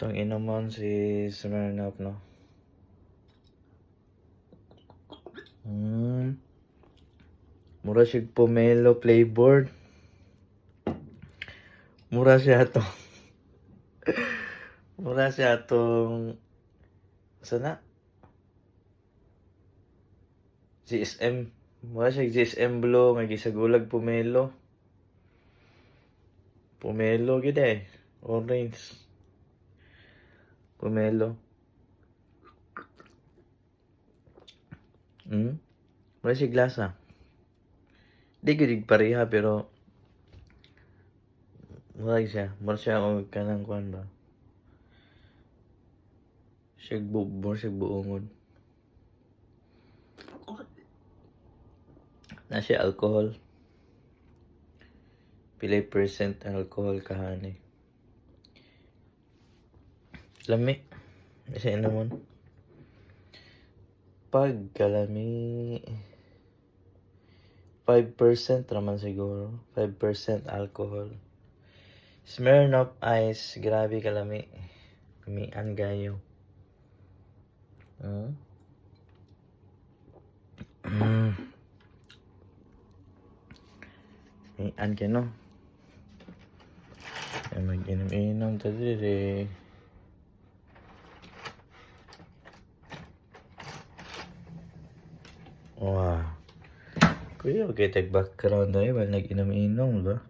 Itong inomon si Smirnoff, no? Mura siya pomelo flavored. Mura siya to. Mura siya tong sana GSM. Mura siya GSM Blue nga gisagulag pomelo. Pomelo gid orange. Pomelo. Mura siya glasa. Di gid pareha pero mura siya og kanang kuan ba. Siya buongon. Na siya alcohol. Pilay percent alcohol kahani. Lami. Siya naman. Pagkalami 5% raman siguro. 5% alcohol. Smirnoff Ice. Grabe kalami. Kamian gayo. Kamian ka no. Ay mag-inom-inom ta dire. Wow. Kuya, okay, tag background na yun. Nag-inom-inom ba?